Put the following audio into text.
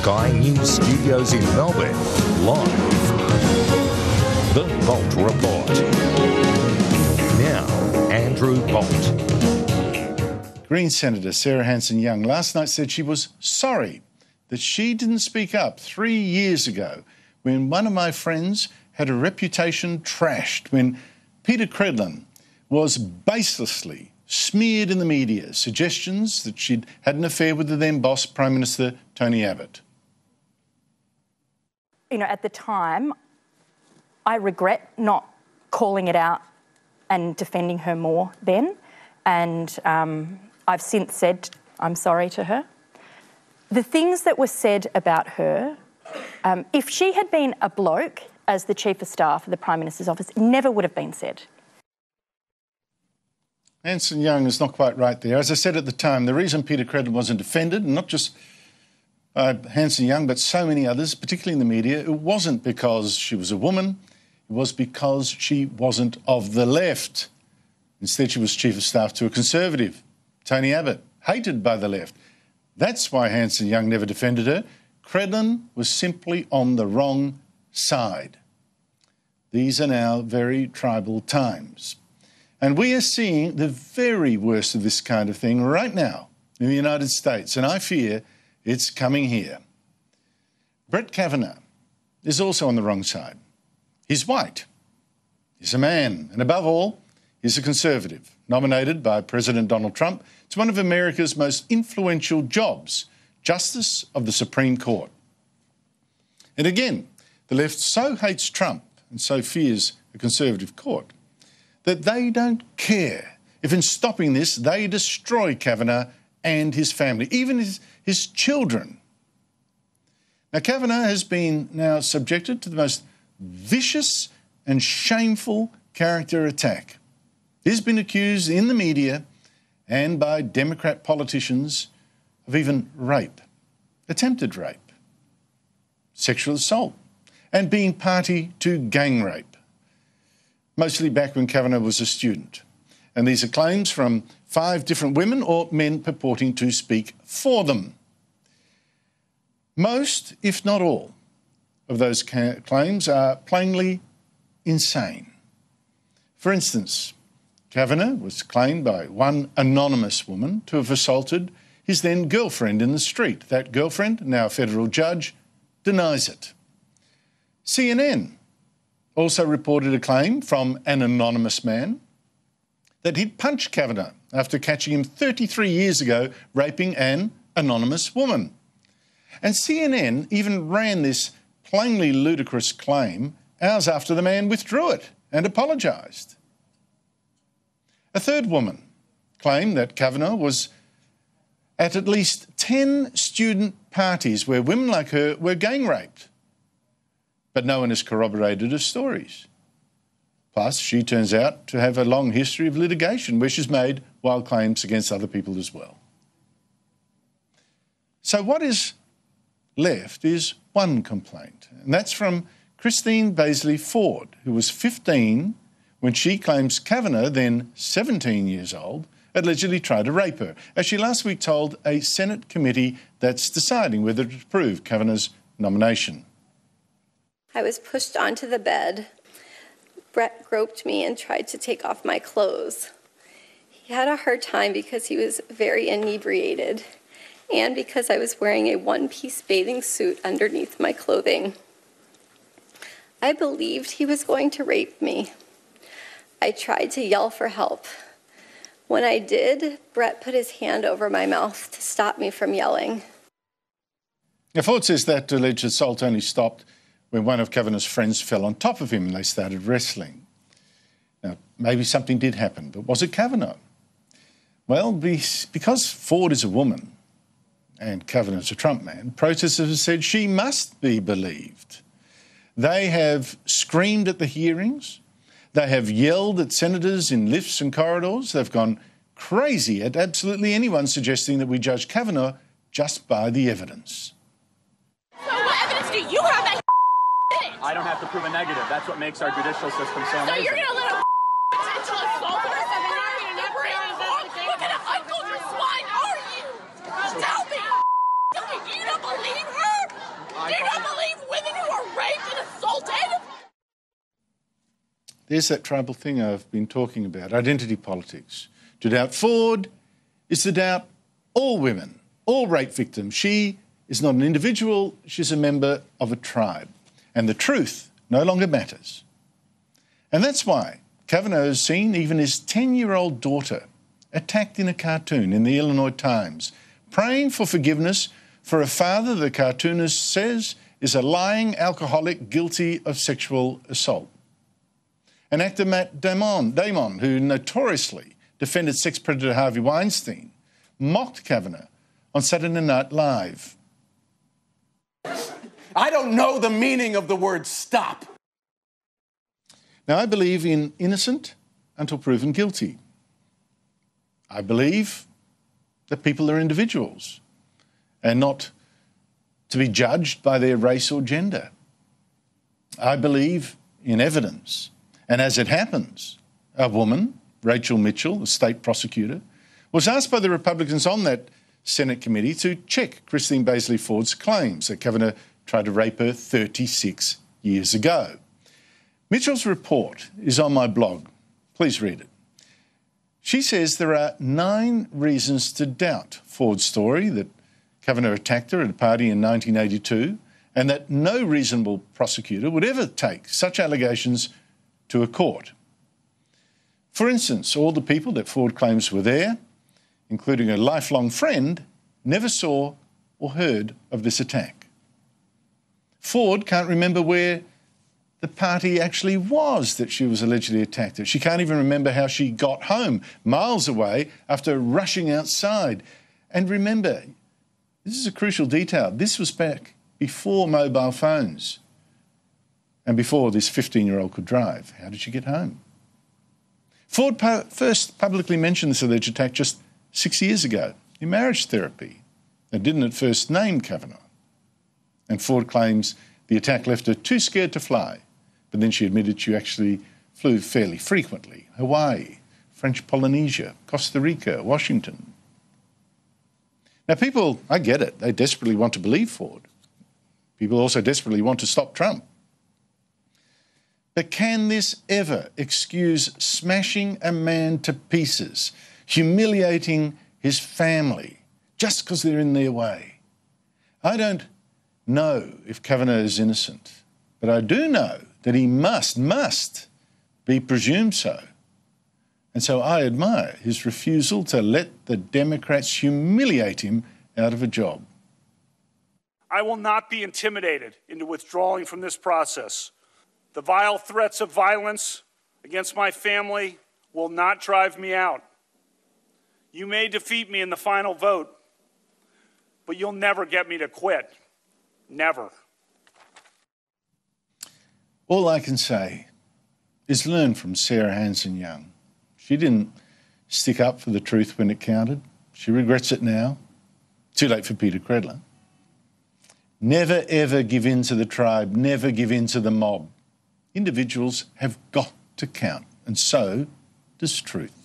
Sky News Studios in Melbourne, live. The Bolt Report. Now, Andrew Bolt. Green Senator Sarah Hanson-Young last night said she was sorry that she didn't speak up 3 years ago when one of my friends had a reputation trashed, when Peter Credlin was baselessly smeared in the media, suggestions that she'd had an affair with the then boss, Prime Minister Tony Abbott. You know, at the time, I regret not calling it out and defending her more then, and I've since said I'm sorry to her. The things that were said about her, if she had been a bloke as the Chief of Staff of the Prime Minister's office, it never would have been said. Hanson-Young is not quite right there. As I said at the time, the reason Peter Credlin wasn't defended, and not just Hanson-Young, but so many others, particularly in the media, it wasn't because she was a woman, it was because she wasn't of the left. Instead, she was Chief of Staff to a Conservative, Tony Abbott, hated by the left. That's why Hanson-Young never defended her. Credlin was simply on the wrong side. These are now very tribal times. And we are seeing the very worst of this kind of thing right now in the United States, and I fear it's coming here. Brett Kavanaugh is also on the wrong side. He's white, he's a man, and above all, he's a Conservative, nominated by President Donald Trump to one of America's most influential jobs, Justice of the Supreme Court. And again, the left so hates Trump and so fears a Conservative court that they don't care if in stopping this they destroy Kavanaugh and his family, even his children. Now, Kavanaugh has been now subjected to the most vicious and shameful character attack. He's been accused in the media and by Democrat politicians of even rape, attempted rape, sexual assault, and being party to gang rape, mostly back when Kavanaugh was a student. And these are claims from 5 different women or men purporting to speak for them. Most, if not all, of those claims are plainly insane. For instance, Kavanaugh was claimed by one anonymous woman to have assaulted his then girlfriend in the street. That girlfriend, now a federal judge, denies it. CNN also reported a claim from an anonymous man that he'd punched Kavanaugh after catching him 33 years ago raping an anonymous woman. And CNN even ran this plainly ludicrous claim hours after the man withdrew it and apologised. A third woman claimed that Kavanaugh was at least 10 student parties where women like her were gang raped. But no one has corroborated her stories. Plus, she turns out to have a long history of litigation where she's made wild claims against other people as well. So what is left is one complaint, and that's from Christine Baisley Ford, who was 15 when she claims Kavanaugh, then 17 years old, allegedly tried to rape her, as she last week told a Senate committee that's deciding whether to approve Kavanaugh's nomination. I was pushed onto the bed. Brett groped me and tried to take off my clothes. He had a hard time because he was very inebriated and because I was wearing a one-piece bathing suit underneath my clothing. I believed he was going to rape me. I tried to yell for help. When I did, Brett put his hand over my mouth to stop me from yelling. Now, Ford says that alleged assault only stopped when one of Kavanaugh's friends fell on top of him and they started wrestling. Now, maybe something did happen, but was it Kavanaugh? Well, because Ford is a woman and Kavanaugh's a Trump man, protesters have said she must be believed. They have screamed at the hearings. They have yelled at senators in lifts and corridors. They've gone crazy at absolutely anyone suggesting that we judge Kavanaugh just by the evidence. So what evidence do you have that I don't have to prove a negative. That's what makes our judicial system so amazing. So you're going to let a potential assaulter what kind of uncultured swine are you? Tell me! You don't believe her? There's that tribal thing I've been talking about, identity politics. To doubt Ford is to doubt all women, all rape victims. She is not an individual, she's a member of a tribe. And the truth no longer matters. And that's why Kavanaugh has seen even his 10-year-old daughter attacked in a cartoon in the Illinois Times, praying for forgiveness for a father the cartoonist says is a lying alcoholic guilty of sexual assault. And actor Matt Damon, who notoriously defended sex predator Harvey Weinstein, mocked Kavanaugh on Saturday Night Live. I don't know the meaning of the word stop. Now, I believe in innocent until proven guilty. I believe that people are individuals and not to be judged by their race or gender. I believe in evidence. And as it happens, a woman, Rachel Mitchell, the state prosecutor, was asked by the Republicans on that Senate committee to check Christine Baisley Ford's claims that Kavanaugh tried to rape her 36 years ago. Mitchell's report is on my blog. Please read it. She says there are 9 reasons to doubt Ford's story that Kavanaugh attacked her at a party in 1982 and that no reasonable prosecutor would ever take such allegations to a court. For instance, all the people that Ford claims were there, including a lifelong friend, never saw or heard of this attack. Ford can't remember where the party actually was that she was allegedly attacked at. She can't even remember how she got home, miles away, after rushing outside. And remember, this is a crucial detail, this was back before mobile phones and before this 15-year-old could drive. How did she get home? Ford first publicly mentioned this alleged attack just 6 years ago in marriage therapy and didn't at first name Kavanaugh. And Ford claims the attack left her too scared to fly, but then she admitted she actually flew fairly frequently. Hawaii, French Polynesia, Costa Rica, Washington. Now people, I get it, they desperately want to believe Ford. People also desperately want to stop Trump. But can this ever excuse smashing a man to pieces, humiliating his family, just because they're in their way? I don't know if Kavanaugh is innocent, but I do know that he must be presumed so. And so I admire his refusal to let the Democrats humiliate him out of a job. I will not be intimidated into withdrawing from this process. The vile threats of violence against my family will not drive me out. You may defeat me in the final vote, but you'll never get me to quit. Never. All I can say is learn from Sarah Hanson Young. She didn't stick up for the truth when it counted. She regrets it now. Too late for Peter Credler. Never, ever give in to the tribe. Never give in to the mob. Individuals have got to count, and so does truth.